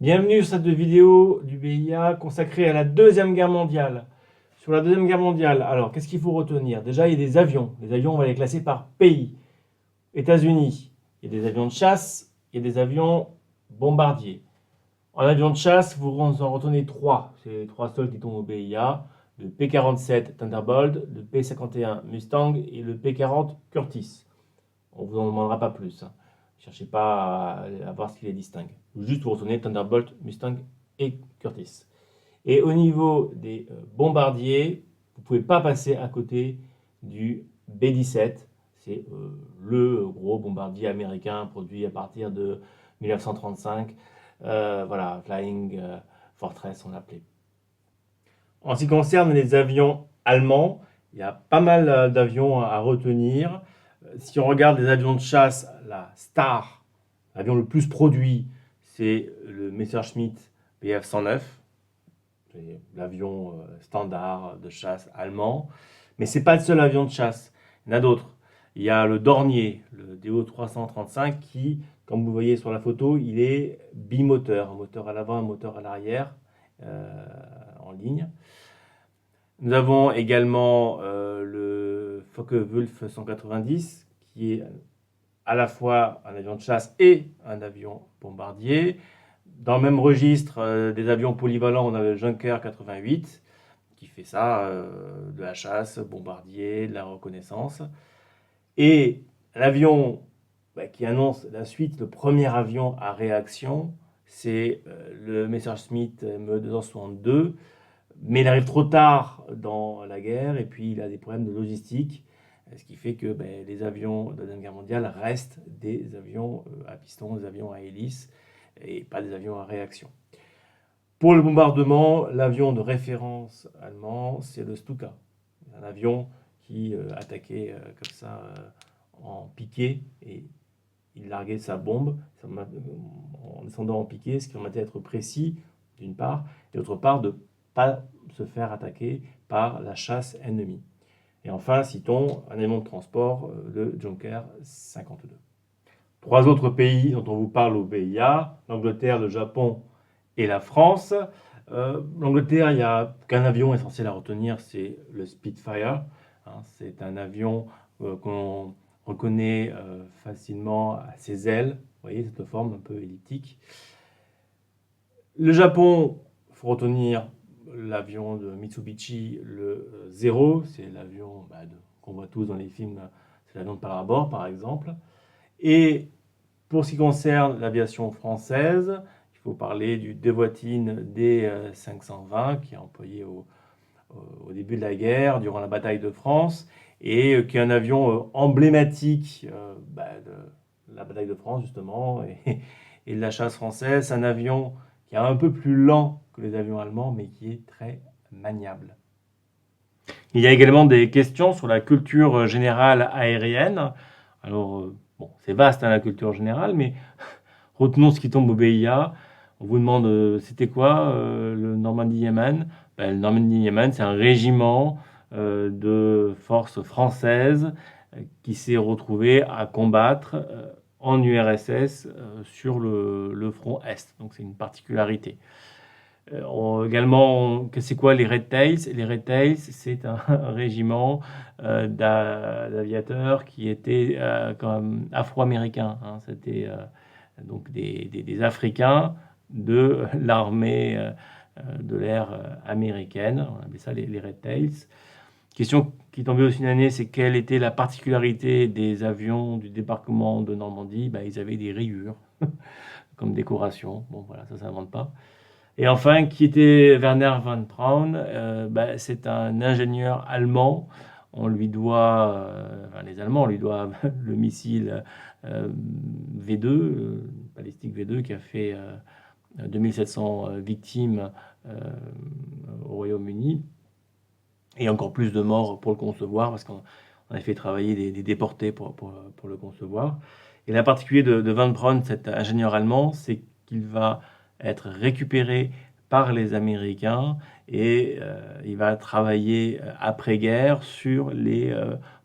Bienvenue sur cette vidéo du BIA consacrée à la Deuxième Guerre mondiale. Sur la Deuxième Guerre mondiale, alors qu'est-ce qu'il faut retenir? Déjà, il y a des avions. Les avions, on va les classer par pays. États-Unis, il y a des avions de chasse, il y a des avions bombardiers. En avion de chasse, vous en retenez trois. C'est les trois seuls qui tombent au BIA. Le P-47 Thunderbolt, le P-51 Mustang et le P-40 Curtiss. On ne vous en demandera pas plus. Ne cherchez pas à voir ce qui les distingue. Juste vous retenez Thunderbolt, Mustang et Curtiss. Et au niveau des bombardiers, vous ne pouvez pas passer à côté du B-17. C'est le gros bombardier américain produit à partir de 1935. Voilà, Flying Fortress, on l'appelait. En ce qui concerne les avions allemands, il y a pas mal d'avions à retenir. Si on regarde les avions de chasse, la Star, l'avion le plus produit, c'est le Messerschmitt Bf 109. C'est l'avion standard de chasse allemand. Mais ce n'est pas le seul avion de chasse. Il y en a d'autres. Il y a le Dornier, le Do 335, qui, comme vous voyez sur la photo, il est bimoteur. Un moteur à l'avant, un moteur à l'arrière, en ligne. Nous avons également le Focke-Wulf 190, qui est à la fois un avion de chasse et un avion bombardier. Dans le même registre des avions polyvalents, on a le Junker 88, qui fait ça, de la chasse, bombardier, de la reconnaissance. Et l'avion qui annonce la suite, le premier avion à réaction, c'est le Messerschmitt Me 262. Mais il arrive trop tard dans la guerre et puis il a des problèmes de logistique, ce qui fait que les avions de la Deuxième Guerre mondiale restent des avions à piston, des avions à hélice et pas des avions à réaction. Pour le bombardement, l'avion de référence allemand, c'est le Stuka. Un avion qui attaquait comme ça en piqué et il larguait sa bombe en descendant en piqué, ce qui permettait d'être précis d'une part, et d'autre part de pas se faire attaquer par la chasse ennemie. Et enfin, citons un avion de transport, le Junker 52. Trois autres pays dont on vous parle au BIA, l'Angleterre, le Japon et la France. L'Angleterre, il n'y a qu'un avion essentiel à retenir, c'est le Spitfire. C'est un avion qu'on reconnaît facilement à ses ailes. Vous voyez cette forme un peu elliptique. Le Japon, il faut retenir l'avion de Mitsubishi, le Zero, c'est l'avion qu'on voit tous dans les films, c'est l'avion de Pearl Harbor par exemple. Et pour ce qui concerne l'aviation française, il faut parler du Dewoitine D520 qui est employé au début de la guerre, durant la bataille de France, et qui est un avion emblématique de la bataille de France justement et de la chasse française. C'est un avion qui est un peu plus lent que les avions allemands, mais qui est très maniable. Il y a également des questions sur la culture générale aérienne. Alors, bon, c'est vaste la culture générale, mais retenons ce qui tombe au BIA. On vous demande c'était quoi le Normandie-Yémen. Le Normandie-Yémen, c'est un régiment de forces françaises qui s'est retrouvé à combattre en URSS sur le front Est. Donc c'est une particularité. Également, c'est quoi les Red Tails? Les Red Tails, c'est un régiment d'aviateurs qui étaient afro-américains. C'était donc des Africains de l'armée de l'air américaine. On appelait ça les Red Tails. Question qui tombait aussi une année, c'est quelle était la particularité des avions du débarquement de Normandie? Ils avaient des rayures comme décoration. Bon, voilà, ça s'invente pas. Et enfin, qui était Werner von Braun? C'est un ingénieur allemand. On lui doit, les Allemands, on lui doivent le missile V2, balistique V2, qui a fait 2700 victimes au Royaume-Uni. Et encore plus de morts pour le concevoir, parce qu'on a fait travailler des déportés pour le concevoir. Et la particularité de Von Braun, cet ingénieur allemand, c'est qu'il va être récupéré par les Américains et il va travailler après-guerre sur les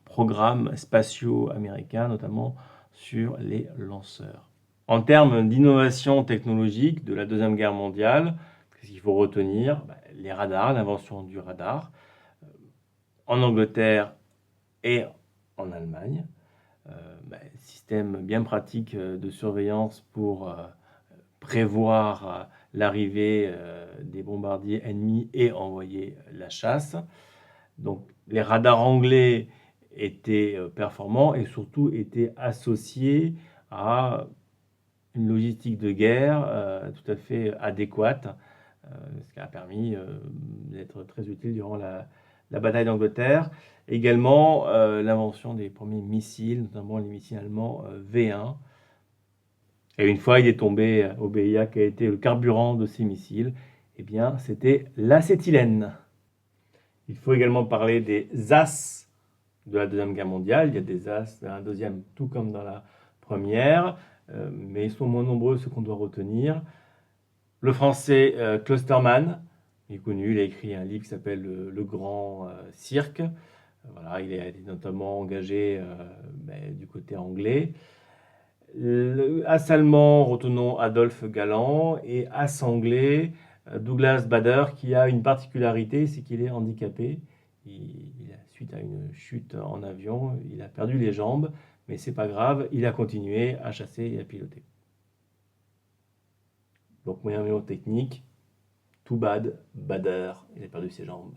programmes spatiaux américains, notamment sur les lanceurs. En termes d'innovation technologique de la Deuxième Guerre mondiale, qu'est-ce qu'il faut retenir? Les radars, l'invention du radar en Angleterre et en Allemagne. Système bien pratique de surveillance pour prévoir l'arrivée des bombardiers ennemis et envoyer la chasse. Donc les radars anglais étaient performants et surtout étaient associés à une logistique de guerre tout à fait adéquate, ce qui a permis d'être très utile durant la bataille d'Angleterre. Également l'invention des premiers missiles, notamment les missiles allemands V1. Et une fois il est tombé au BIA, quel a été le carburant de ces missiles? Eh bien, c'était l'acétylène. Il faut également parler des as de la Deuxième Guerre mondiale. Il y a des as dans la deuxième, tout comme dans la première, mais ils sont moins nombreux, ceux qu'on doit retenir. Le français Klostermann, il est connu, il a écrit un livre qui s'appelle Le Grand Cirque. Voilà, il est notamment engagé du côté anglais. As allemand, retenons Adolphe Galland, et as anglais, Douglas Bader, qui a une particularité, c'est qu'il est handicapé. Suite à une chute en avion, il a perdu les jambes, mais c'est pas grave, il a continué à chasser et à piloter. Donc moyen technique, too bad, Bader, il a perdu ses jambes.